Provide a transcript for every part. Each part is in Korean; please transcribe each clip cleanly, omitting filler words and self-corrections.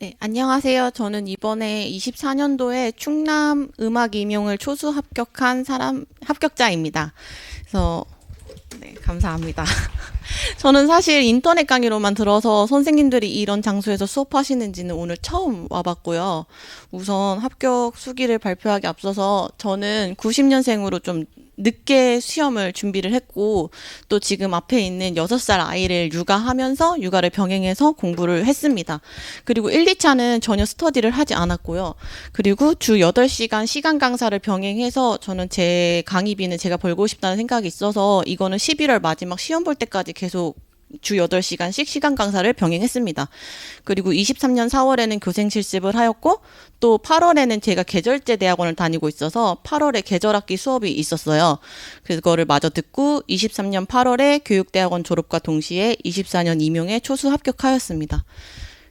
네, 안녕하세요. 저는 이번에 24년도에 충남 음악 임용을 초수 합격한 합격자입니다. 그래서, 네, 감사합니다. 저는 사실 인터넷 강의로만 들어서 선생님들이 이런 장소에서 수업하시는지는 오늘 처음 와봤고요. 우선 합격 수기를 발표하기 앞서서 저는 90년생으로 좀 늦게 시험을 준비를 했고, 또 지금 앞에 있는 6살 아이를 육아하면서 육아를 병행해서 공부를 했습니다. 그리고 1, 2차는 전혀 스터디를 하지 않았고요. 그리고 주 8시간 시간 강사를 병행해서 저는 제 강의비는 제가 벌고 싶다는 생각이 있어서 이거는 11월 마지막 시험 볼 때까지 계속 주 8시간씩 시간 강사를 병행했습니다. 그리고 23년 4월에는 교생 실습을 하였고, 또 8월에는 제가 계절제 대학원을 다니고 있어서 8월에 계절학기 수업이 있었어요. 그거를 마저 듣고 23년 8월에 교육대학원 졸업과 동시에 24년 임용에 초수 합격하였습니다.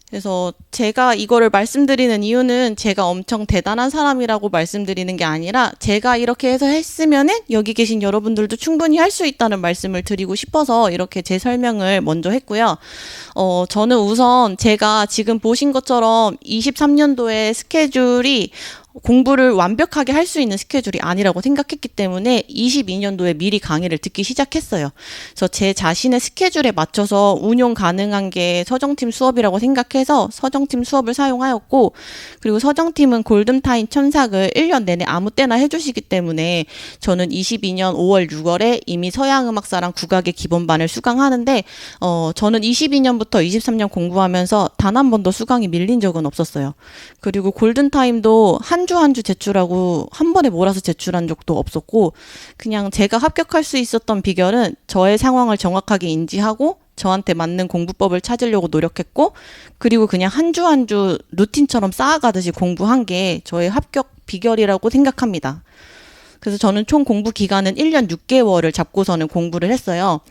그래서 제가 이거를 말씀드리는 이유는 제가 엄청 대단한 사람이라고 말씀드리는 게 아니라 제가 이렇게 해서 했으면은 여기 계신 여러분들도 충분히 할 수 있다는 말씀을 드리고 싶어서 이렇게 제 설명을 먼저 했고요. 저는 우선 제가 지금 보신 것처럼 23년도에 스케줄이 공부를 완벽하게 할 수 있는 스케줄이 아니라고 생각했기 때문에 22년도에 미리 강의를 듣기 시작했어요. 그래서 제 자신의 스케줄에 맞춰서 운용 가능한 게 서정팀 수업이라고 생각해서 서정팀 수업을 사용하였고, 그리고 서정팀은 골든타임 첨삭을 1년 내내 아무 때나 해주시기 때문에 저는 22년 5월, 6월에 이미 서양음악사랑 국악의 기본반을 수강하는데, 저는 22년부터 23년 공부하면서 단 한 번도 수강이 밀린 적은 없었어요. 그리고 골든타임도 한 주 한 주 제출하고 한 번에 몰아서 제출한 적도 없었고, 그냥 제가 합격할 수 있었던 비결은 저의 상황을 정확하게 인지하고 저한테 맞는 공부법을 찾으려고 노력했고, 그리고 그냥 한 주 한 주 루틴처럼 쌓아가듯이 공부한 게 저의 합격 비결이라고 생각합니다. 그래서 저는 총 공부 기간은 1년 6개월을 잡고서는 공부를 했어요.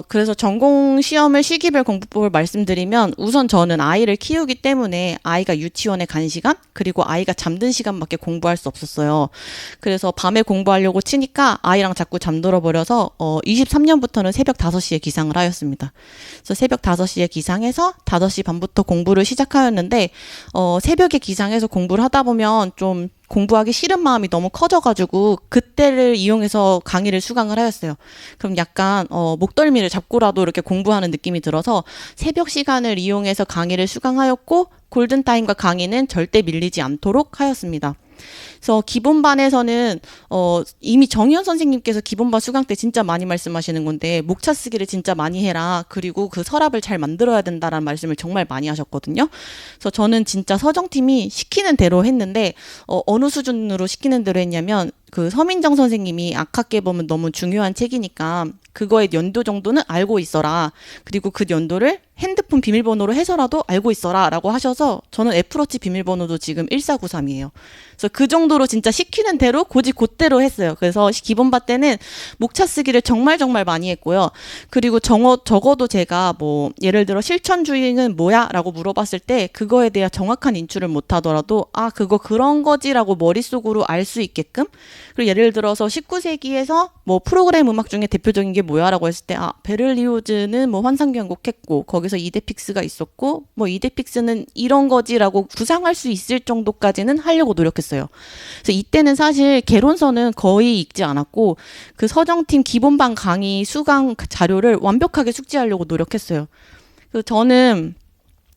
그래서 전공 시험을 시기별 공부법을 말씀드리면, 우선 저는 아이를 키우기 때문에 아이가 유치원에 간 시간, 그리고 아이가 잠든 시간밖에 공부할 수 없었어요. 그래서 밤에 공부하려고 치니까 아이랑 자꾸 잠들어 버려서 23년부터는 새벽 5시에 기상을 하였습니다. 그래서 새벽 5시에 기상해서 5시 반부터 공부를 시작하였는데, 새벽에 기상해서 공부를 하다 보면 좀 공부하기 싫은 마음이 너무 커져가지고 그때를 이용해서 강의를 수강을 하였어요. 그럼 약간 목덜미를 잡고라도 이렇게 공부하는 느낌이 들어서 새벽 시간을 이용해서 강의를 수강하였고, 골든타임과 강의는 절대 밀리지 않도록 하였습니다. 그래서 기본반에서는 이미 정희연 선생님께서 기본반 수강 때 진짜 많이 말씀하시는 건데, 목차 쓰기를 진짜 많이 해라, 그리고 그 서랍을 잘 만들어야 된다라는 말씀을 정말 많이 하셨거든요. 그래서 저는 진짜 서정팀이 시키는 대로 했는데, 어느 수준으로 시키는 대로 했냐면, 그 서민정 선생님이 악학개범은 너무 중요한 책이니까 그거의 연도 정도는 알고 있어라, 그리고 그 연도를 핸드폰 비밀번호로 해서라도 알고 있어라 라고 하셔서 저는 애플워치 비밀번호도 지금 1493이에요. 그래서 그 정도로 진짜 시키는 대로 곧대로 했어요. 그래서 기본반 때는 목차 쓰기를 정말 많이 했고요. 그리고 적어도 제가 뭐 예를 들어 실천주의는 뭐야? 라고 물어봤을 때 그거에 대한 정확한 인출을 못하더라도 그거 그런 거지라고 머릿속으로 알 수 있게끔, 그리고 예를 들어서 19세기에서 뭐 프로그램 음악 중에 대표적인 게 뭐야? 라고 했을 때 베를리오즈는 뭐 환상경곡했고 거기서 이데픽스가 있었고 뭐 이데픽스는 이런 거지라고 구상할 수 있을 정도까지는 하려고 노력했어요. 그래서 이때는 사실 개론서는 거의 읽지 않았고 그 서정팀 기본반 강의 수강 자료를 완벽하게 숙지하려고 노력했어요. 그래서 저는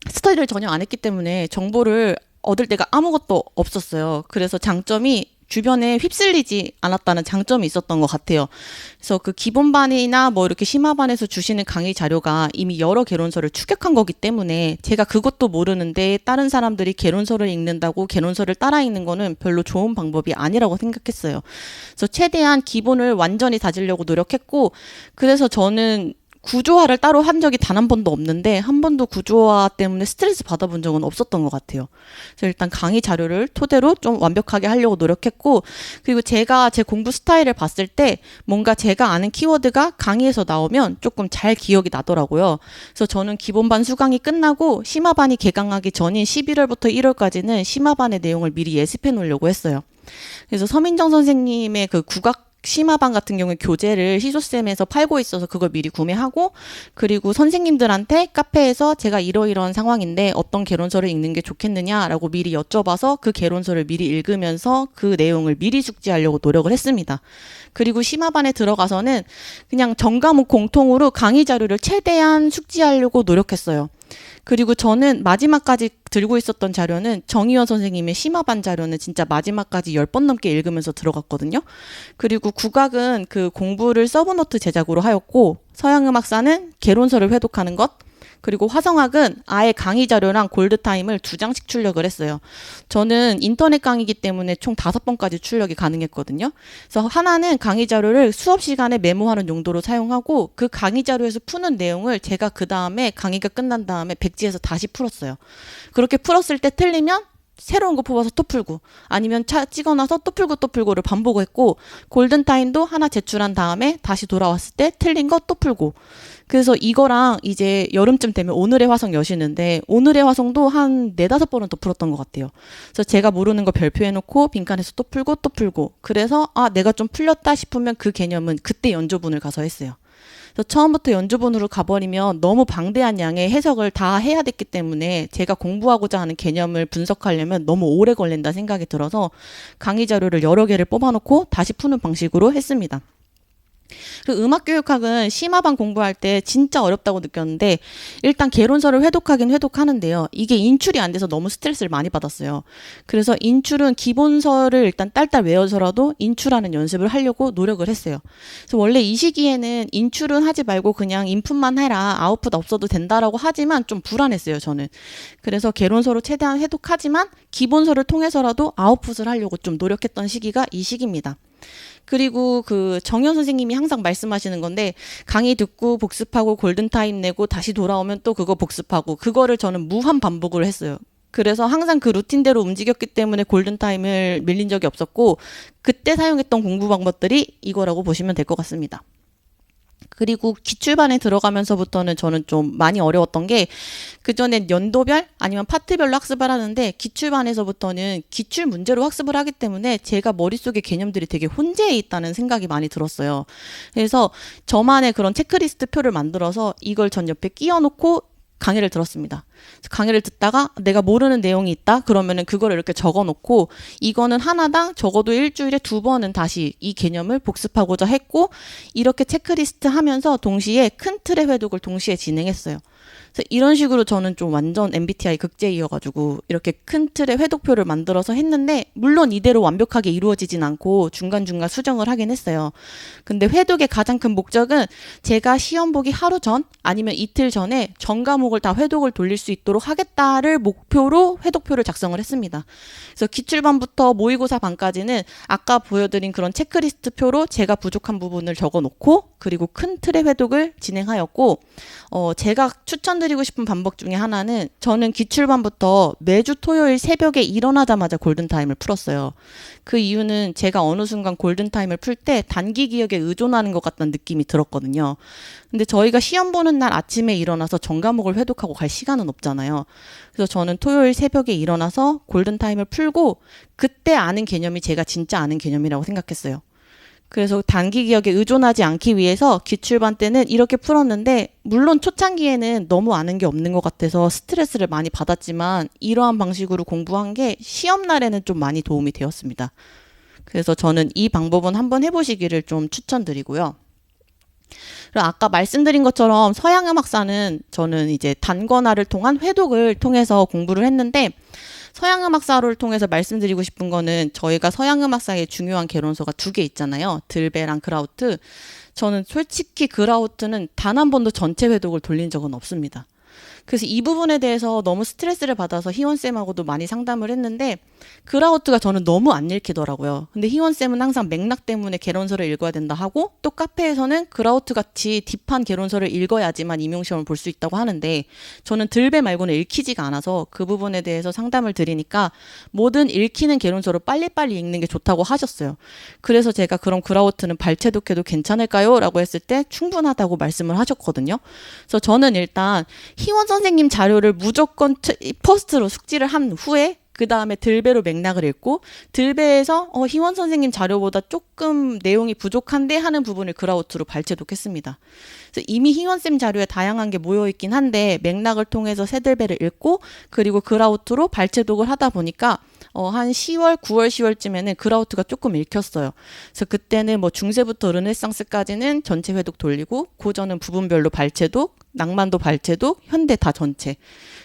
스터디를 전혀 안 했기 때문에 정보를 얻을 데가 아무것도 없었어요. 그래서 장점이 주변에 휩쓸리지 않았다는 장점이 있었던 것 같아요. 그래서 그 기본반이나 뭐 이렇게 심화반에서 주시는 강의 자료가 이미 여러 개론서를 축약한 거기 때문에 제가 그것도 모르는데 다른 사람들이 개론서를 읽는다고 개론서를 따라 읽는 거는 별로 좋은 방법이 아니라고 생각했어요. 그래서 최대한 기본을 완전히 다지려고 노력했고, 그래서 저는 구조화를 따로 한 적이 단 한 번도 없는데 한 번도 구조화 때문에 스트레스 받아본 적은 없었던 것 같아요. 그래서 일단 강의 자료를 토대로 좀 완벽하게 하려고 노력했고, 그리고 제가 제 공부 스타일을 봤을 때 뭔가 제가 아는 키워드가 강의에서 나오면 조금 잘 기억이 나더라고요. 그래서 저는 기본반 수강이 끝나고 심화반이 개강하기 전인 11월부터 1월까지는 심화반의 내용을 미리 예습해 놓으려고 했어요. 그래서 서민정 선생님의 그 국악 심화반 같은 경우에 교재를 희소쌤에서 팔고 있어서 그걸 미리 구매하고, 그리고 선생님들한테 카페에서 제가 이러이러한 상황인데 어떤 개론서를 읽는 게 좋겠느냐라고 미리 여쭤봐서 그 개론서를 미리 읽으면서 그 내용을 미리 숙지하려고 노력을 했습니다. 그리고 심화반에 들어가서는 그냥 전 과목 공통으로 강의 자료를 최대한 숙지하려고 노력했어요. 그리고 저는 마지막까지 들고 있었던 자료는 정희원 선생님의 심화반 자료는 진짜 마지막까지 10번 넘게 읽으면서 들어갔거든요. 그리고 국악은 그 공부를 서브노트 제작으로 하였고, 서양음악사는 개론서를 회독하는 것, 그리고 화성학은 아예 강의 자료랑 골드타임을 2장씩 출력을 했어요. 저는 인터넷 강의이기 때문에 총 5번까지 출력이 가능했거든요. 그래서 하나는 강의 자료를 수업 시간에 메모하는 용도로 사용하고, 그 강의 자료에서 푸는 내용을 제가 그 다음에 강의가 끝난 다음에 백지에서 다시 풀었어요. 그렇게 풀었을 때 틀리면 새로운 거 뽑아서 또 풀고, 아니면 찍어놔서 또 풀고를 반복했고, 골든타임도 하나 제출한 다음에 다시 돌아왔을 때 틀린 거 또 풀고. 그래서 이거랑 이제 여름쯤 되면 오늘의 화성 여시는데, 오늘의 화성도 한 4-5번은 더 풀었던 것 같아요. 그래서 제가 모르는 거 별표해놓고 빈칸에서 또 풀고, 그래서 내가 좀 풀렸다 싶으면 그 개념은 그때 연조분을 가서 했어요. 그래서 처음부터 연주본으로 가버리면 너무 방대한 양의 해석을 다 해야 됐기 때문에 제가 공부하고자 하는 개념을 분석하려면 너무 오래 걸린다 생각이 들어서 강의 자료를 여러 개를 뽑아놓고 다시 푸는 방식으로 했습니다. 그 음악교육학은 심화반 공부할 때 진짜 어렵다고 느꼈는데, 일단 개론서를 회독하긴 회독하는데요. 이게 인출이 안 돼서 너무 스트레스를 많이 받았어요. 그래서 인출은 기본서를 일단 딸딸 외워서라도 인출하는 연습을 하려고 노력을 했어요. 그래서 원래 이 시기에는 인출은 하지 말고 그냥 인풋만 해라, 아웃풋 없어도 된다라고 하지만 좀 불안했어요, 저는. 그래서 개론서로 최대한 회독하지만 기본서를 통해서라도 아웃풋을 하려고 좀 노력했던 시기가 이 시기입니다. 그리고 그 정현 선생님이 항상 말씀하시는 건데, 강의 듣고 복습하고 골든타임 내고 다시 돌아오면 또 그거 복습하고, 그거를 저는 무한 반복을 했어요. 그래서 항상 그 루틴대로 움직였기 때문에 골든타임을 밀린 적이 없었고, 그때 사용했던 공부 방법들이 이거라고 보시면 될 것 같습니다. 그리고 기출반에 들어가면서부터는 저는 좀 많이 어려웠던 게, 그전엔 연도별 아니면 파트별로 학습을 하는데 기출반에서부터는 기출 문제로 학습을 하기 때문에 제가 머릿속에 개념들이 되게 혼재해 있다는 생각이 많이 들었어요. 그래서 저만의 그런 체크리스트 표를 만들어서 이걸 전 옆에 끼워놓고 강의를 들었습니다. 강의를 듣다가 내가 모르는 내용이 있다? 그러면은 그거를 이렇게 적어 놓고, 이거는 하나당 적어도 일주일에 2번은 다시 이 개념을 복습하고자 했고, 이렇게 체크리스트 하면서 동시에 큰 틀의 회독을 동시에 진행했어요. 그래서 이런 식으로 저는 좀 완전 MBTI 극제이여가지고 이렇게 큰 틀의 회독표를 만들어서 했는데, 물론 이대로 완벽하게 이루어지진 않고 중간중간 수정을 하긴 했어요. 근데 회독의 가장 큰 목적은 제가 시험 보기 하루 전 아니면 이틀 전에 전 과목을 다 회독을 돌릴 수 있도록 하겠다를 목표로 회독표를 작성을 했습니다. 그래서 기출반부터 모의고사 반까지는 아까 보여드린 그런 체크리스트 표로 제가 부족한 부분을 적어놓고, 그리고 큰 틀의 회독을 진행하였고, 제가 추천드리고 싶은 방법 중에 하나는, 저는 기출반부터 매주 토요일 새벽에 일어나자마자 골든타임을 풀었어요. 그 이유는 제가 어느 순간 골든타임을 풀 때 단기 기억에 의존하는 것 같다는 느낌이 들었거든요. 근데 저희가 시험 보는 날 아침에 일어나서 전 과목을 회독하고 갈 시간은 없잖아요. 그래서 저는 토요일 새벽에 일어나서 골든타임을 풀고, 그때 아는 개념이 제가 진짜 아는 개념이라고 생각했어요. 그래서 단기 기억에 의존하지 않기 위해서 기출반 때는 이렇게 풀었는데, 물론 초창기에는 너무 아는 게 없는 것 같아서 스트레스를 많이 받았지만 이러한 방식으로 공부한 게 시험 날에는 좀 많이 도움이 되었습니다. 그래서 저는 이 방법은 한번 해보시기를 좀 추천드리고요. 그리고 아까 말씀드린 것처럼 서양음악사는 저는 이제 단권화를 통한 회독을 통해서 공부를 했는데, 서양음악사를 통해서 말씀드리고 싶은 거는, 저희가 서양음악사의 중요한 개론서가 2개 있잖아요. 들베랑 그라우트. 저는 솔직히 그라우트는 단 한 번도 전체 회독을 돌린 적은 없습니다. 그래서 이 부분에 대해서 너무 스트레스를 받아서 희원쌤하고도 많이 상담을 했는데, 그라우트가 저는 너무 안 읽히더라고요. 근데 희원쌤은 항상 맥락 때문에 개론서를 읽어야 된다 하고, 또 카페에서는 그라우트 같이 딥한 개론서를 읽어야지만 임용시험을 볼 수 있다고 하는데, 저는 들배 말고는 읽히지가 않아서 그 부분에 대해서 상담을 드리니까 뭐든 읽히는 개론서를 빨리빨리 읽는 게 좋다고 하셨어요. 그래서 제가 그럼 그라우트는 발췌독해도 괜찮을까요? 라고 했을 때 충분하다고 말씀을 하셨거든요. 그래서 저는 일단 희원 선생님 자료를 무조건 퍼스트로 숙지를 한 후에 그 다음에 들배로 맥락을 읽고 들배에서 희원 선생님 자료보다 조금 내용이 부족한데 하는 부분을 그라우트로 발췌독했습니다. 그래서 이미 희원쌤 자료에 다양한 게 모여있긴 한데 맥락을 통해서 새들배를 읽고 그리고 그라우트로 발췌독을 하다 보니까 한 10월, 9월, 10월쯤에는 그라우트가 조금 읽혔어요. 그래서 그때는 뭐 중세부터 르네상스까지는 전체 회독 돌리고 고전은 부분별로 발췌독, 낭만도 발췌독, 현대 다 전체.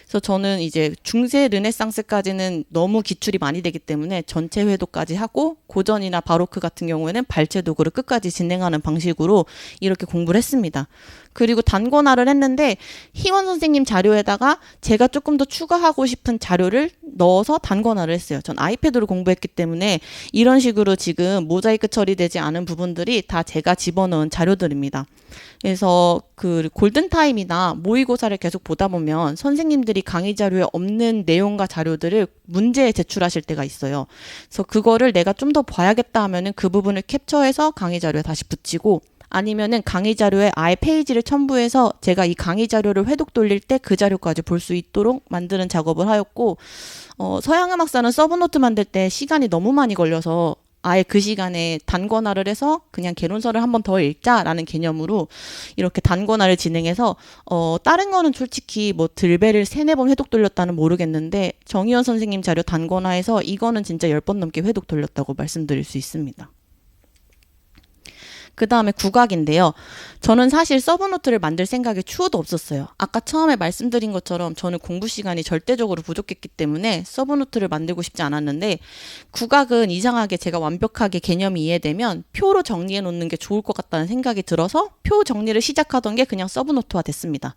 그래서 저는 이제 중세 르네상스까지는 너무 기출이 많이 되기 때문에 전체 회독까지 하고 고전이나 바로크 같은 경우에는 발췌독으로 끝까지 진행하는 방식으로 이렇게 공부를 했습니다. 그리고 단권화를 했는데 희원 선생님 자료에다가 제가 조금 더 추가하고 싶은 자료를 넣어서 단권화를 했어요. 전 아이패드로 공부했기 때문에 이런 식으로 지금 모자이크 처리되지 않은 부분들이 다 제가 집어넣은 자료들입니다. 그래서 그 골든타임이나 모의고사를 계속 보다 보면 선생님들이 강의 자료에 없는 내용과 자료들을 문제에 제출하실 때가 있어요. 그래서 그거를 내가 좀 더 봐야겠다 하면은 그 부분을 캡처해서 강의 자료에 다시 붙이고 아니면은 강의 자료에 아예 페이지를 첨부해서 제가 이 강의 자료를 회독 돌릴 때 그 자료까지 볼 수 있도록 만드는 작업을 하였고 서양음악사는 서브노트 만들 때 시간이 너무 많이 걸려서 아예 그 시간에 단권화를 해서 그냥 개론서를 한 번 더 읽자라는 개념으로 이렇게 단권화를 진행해서 다른 거는 솔직히 뭐 들배를 3-4번 회독 돌렸다는 모르겠는데 정희원 선생님 자료 단권화해서 이거는 진짜 10번 넘게 회독 돌렸다고 말씀드릴 수 있습니다. 그 다음에 국악인데요. 저는 사실 서브노트를 만들 생각이 추호도 없었어요. 아까 처음에 말씀드린 것처럼 저는 공부 시간이 절대적으로 부족했기 때문에 서브노트를 만들고 싶지 않았는데 국악은 이상하게 제가 완벽하게 개념이 이해되면 표로 정리해 놓는 게 좋을 것 같다는 생각이 들어서 표 정리를 시작하던 게 그냥 서브노트화 됐습니다.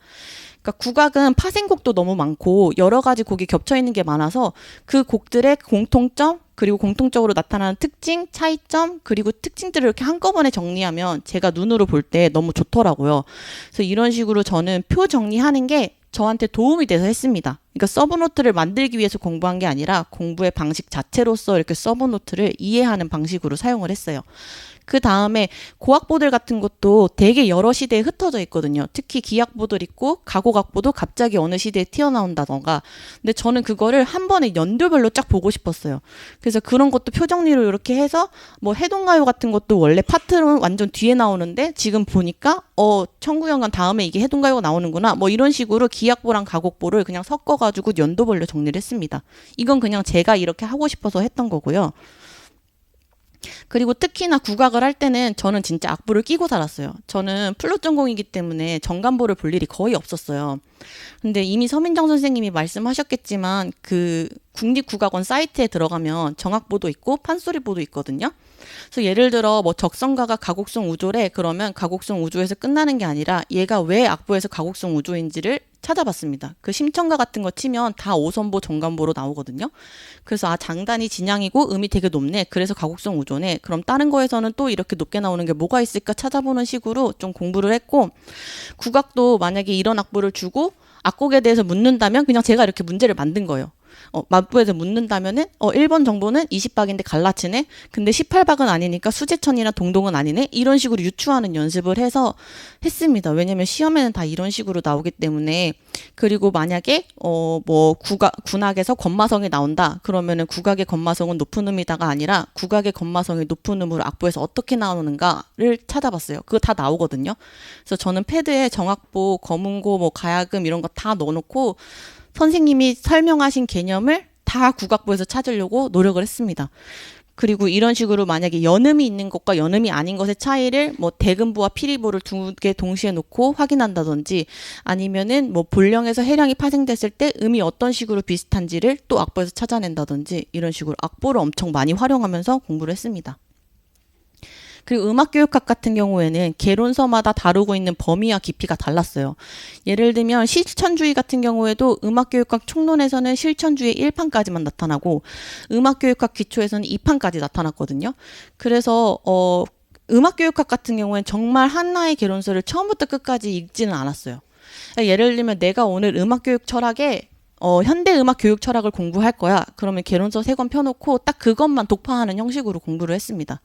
그러니까 국악은 파생곡도 너무 많고 여러 가지 곡이 겹쳐 있는 게 많아서 그 곡들의 공통점 그리고 공통적으로 나타나는 특징, 차이점, 그리고 특징들을 이렇게 한꺼번에 정리하면 제가 눈으로 볼 때 너무 좋더라고요. 그래서 이런 식으로 저는 표 정리하는 게 저한테 도움이 돼서 했습니다. 그러니까 서브노트를 만들기 위해서 공부한 게 아니라 공부의 방식 자체로서 이렇게 서브노트를 이해하는 방식으로 사용을 했어요. 그 다음에 고악보들 같은 것도 되게 여러 시대에 흩어져 있거든요. 특히 기악보들 있고 가곡악보도 갑자기 어느 시대에 튀어나온다던가. 근데 저는 그거를 한 번에 연도별로 쫙 보고 싶었어요. 그래서 그런 것도 표정리로 이렇게 해서 뭐 해동가요 같은 것도 원래 파트는 완전 뒤에 나오는데 지금 보니까 청구연간 다음에 이게 해동가요가 나오는구나. 뭐 이런 식으로 기악보랑 가곡보를 그냥 섞어가지고 연도별로 정리를 했습니다. 이건 그냥 제가 이렇게 하고 싶어서 했던 거고요. 그리고 특히나 국악을 할 때는 저는 진짜 악보를 끼고 살았어요. 저는 플룻 전공이기 때문에 정간보를 볼 일이 거의 없었어요. 근데 이미 서민정 선생님이 말씀하셨겠지만 그 국립국악원 사이트에 들어가면 정악보도 있고 판소리보도 있거든요. 그래서 예를 들어 뭐 적성가가 가곡성 우조래 그러면 가곡성 우조에서 끝나는 게 아니라 얘가 왜 악보에서 가곡성 우조인지를 찾아봤습니다. 그 심청가 같은 거 치면 다 5선보 정간보로 나오거든요. 그래서 장단이 진양이고 음이 되게 높네. 그래서 가곡성 우조네. 그럼 다른 거에서는 또 이렇게 높게 나오는 게 뭐가 있을까 찾아보는 식으로 좀 공부를 했고 국악도 만약에 이런 악보를 주고 악곡에 대해서 묻는다면 그냥 제가 이렇게 문제를 만든 거예요. 만부에서 묻는다면은 1번 정보는 20박인데 갈라치네. 근데 18박은 아니니까 수제천이나 동동은 아니네. 이런 식으로 유추하는 연습을 해서 했습니다. 왜냐면 시험에는 다 이런 식으로 나오기 때문에. 그리고 만약에 뭐 군악에서 건마성이 나온다. 그러면은 국악의 건마성은 높은 음이다가 아니라 국악의 건마성이 높은 음으로 악보에서 어떻게 나오는가를 찾아봤어요. 그거 다 나오거든요. 그래서 저는 패드에 정악보, 검은고, 뭐 가야금 이런 거 다 넣어놓고 선생님이 설명하신 개념을 다 국악보에서 찾으려고 노력을 했습니다. 그리고 이런 식으로 만약에 연음이 있는 것과 연음이 아닌 것의 차이를 뭐 대금보와 피리보를 2개 동시에 놓고 확인한다든지 아니면은 뭐 볼령에서 해량이 파생됐을 때 음이 어떤 식으로 비슷한지를 또 악보에서 찾아낸다든지 이런 식으로 악보를 엄청 많이 활용하면서 공부를 했습니다. 그리고 음악교육학 같은 경우에는 개론서마다 다루고 있는 범위와 깊이가 달랐어요. 예를 들면 실천주의 같은 경우에도 음악교육학 총론에서는 실천주의 1판까지만 나타나고 음악교육학 기초에서는 2판까지 나타났거든요. 그래서 음악교육학 같은 경우에는 정말 하나의 개론서를 처음부터 끝까지 읽지는 않았어요. 예를 들면 내가 오늘 음악교육 철학에 현대음악 교육 철학을 공부할 거야. 그러면 개론서 3권 펴놓고 딱 그것만 독파하는 형식으로 공부를 했습니다.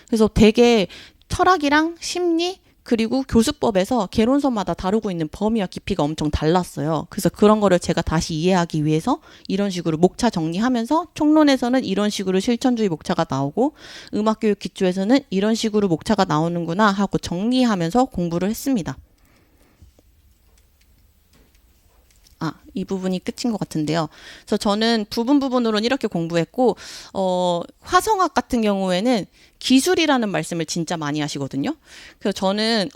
그래서 되게 철학이랑 심리 그리고 교수법에서 개론서마다 다루고 있는 범위와 깊이가 엄청 달랐어요. 그래서 그런 거를 제가 다시 이해하기 위해서 이런 식으로 목차 정리하면서 총론에서는 이런 식으로 실천주의 목차가 나오고 음악교육 기초에서는 이런 식으로 목차가 나오는구나 하고 정리하면서 공부를 했습니다. 이 부분이 끝인 것 같은데요. 그래서 저는 부분으로는 이렇게 공부했고, 화성학 같은 경우에는 기술이라는 말씀을 진짜 많이 하시거든요. 그래서 저는,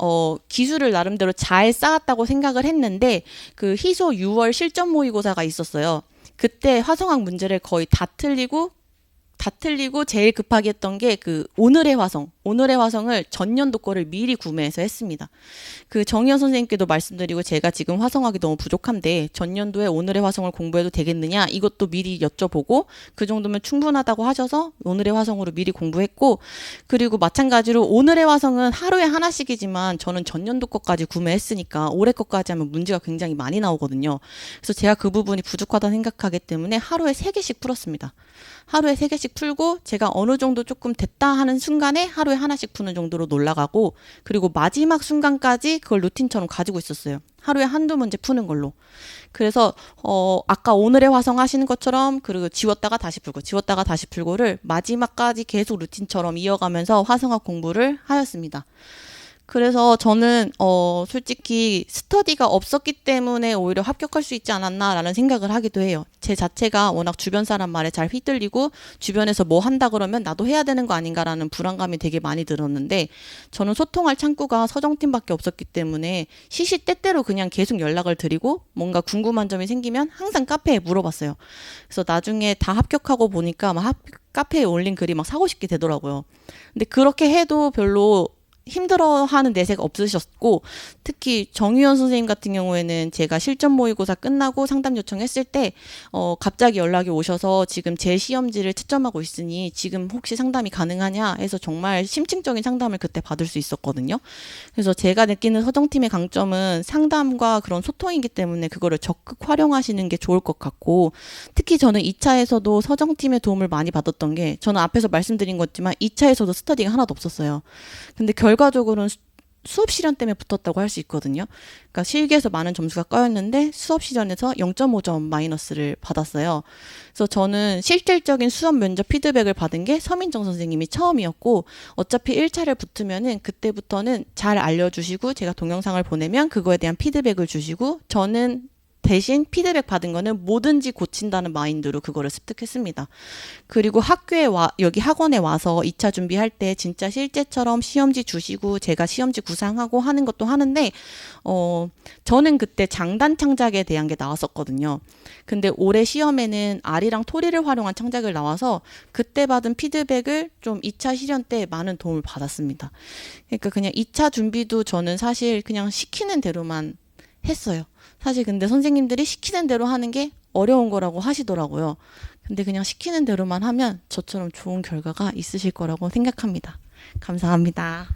기술을 나름대로 잘 쌓았다고 생각을 했는데, 그 희소 6월 실전 모의고사가 있었어요. 그때 화성학 문제를 거의 다 틀리고 제일 급하게 했던 게 그 오늘의 화성을 전년도 거를 미리 구매해서 했습니다. 그 정희연 선생님께도 말씀드리고 제가 지금 화성학이 너무 부족한데 전년도에 오늘의 화성을 공부해도 되겠느냐 이것도 미리 여쭤보고 그 정도면 충분하다고 하셔서 오늘의 화성으로 미리 공부했고 그리고 마찬가지로 오늘의 화성은 하루에 하나씩이지만 저는 전년도 것까지 구매했으니까 올해 것까지 하면 문제가 굉장히 많이 나오거든요. 그래서 제가 그 부분이 부족하다 생각하기 때문에 하루에 3개씩 풀었습니다. 하루에 3개씩 풀고 제가 어느 정도 조금 됐다 하는 순간에 하루에 하나씩 푸는 정도로 올라가고 그리고 마지막 순간까지 그걸 루틴처럼 가지고 있었어요. 하루에 한두 문제 푸는 걸로. 그래서 아까 오늘의 화성 하시는 것처럼 그리고 지웠다가 다시 풀고를 마지막까지 계속 루틴처럼 이어가면서 화성학 공부를 하였습니다. 그래서 저는 솔직히 스터디가 없었기 때문에 오히려 합격할 수 있지 않았나라는 생각을 하기도 해요. 제 자체가 워낙 주변 사람 말에 잘 휘둘리고 주변에서 뭐 한다 그러면 나도 해야 되는 거 아닌가라는 불안감이 되게 많이 들었는데 저는 소통할 창구가 서정팀밖에 없었기 때문에 시시때때로 그냥 계속 연락을 드리고 뭔가 궁금한 점이 생기면 항상 카페에 물어봤어요. 그래서 나중에 다 합격하고 보니까 막 카페에 올린 글이 막 사고 싶게 되더라고요. 근데 그렇게 해도 별로 힘들어하는 내색 없으셨고 특히 정유현 선생님 같은 경우에는 제가 실전 모의고사 끝나고 상담 요청했을 때 갑자기 연락이 오셔서 지금 제 시험지를 채점하고 있으니 지금 혹시 상담이 가능하냐 해서 정말 심층적인 상담을 그때 받을 수 있었거든요. 그래서 제가 느끼는 서정팀의 강점은 상담과 그런 소통이기 때문에 그거를 적극 활용하시는 게 좋을 것 같고 특히 저는 2차에서도 서정팀의 도움을 많이 받았던 게 저는 앞에서 말씀드린 것지만 2차에서도 스터디가 하나도 없었어요. 근데 결과적으로는 수업 시련 때문에 붙었다고 할 수 있거든요. 그러니까 실기에서 많은 점수가 까였는데 수업 시련에서 0.5점 마이너스를 받았어요. 그래서 저는 실질적인 수업 면접 피드백을 받은 게 서민정 선생님이 처음이었고 어차피 1차를 붙으면은 그때부터는 잘 알려주시고 제가 동영상을 보내면 그거에 대한 피드백을 주시고 저는 대신 피드백 받은 거는 뭐든지 고친다는 마인드로 그거를 습득했습니다. 그리고 여기 학원에 와서 2차 준비할 때 진짜 실제처럼 시험지 주시고 제가 시험지 구상하고 하는 것도 하는데, 저는 그때 장단 창작에 대한 게 나왔었거든요. 근데 올해 시험에는 알이랑 토리를 활용한 창작을 나와서 그때 받은 피드백을 좀 2차 실현 때 많은 도움을 받았습니다. 그러니까 그냥 2차 준비도 저는 사실 그냥 시키는 대로만 했어요. 사실 근데 선생님들이 시키는 대로 하는 게 어려운 거라고 하시더라고요. 근데 그냥 시키는 대로만 하면 저처럼 좋은 결과가 있으실 거라고 생각합니다. 감사합니다.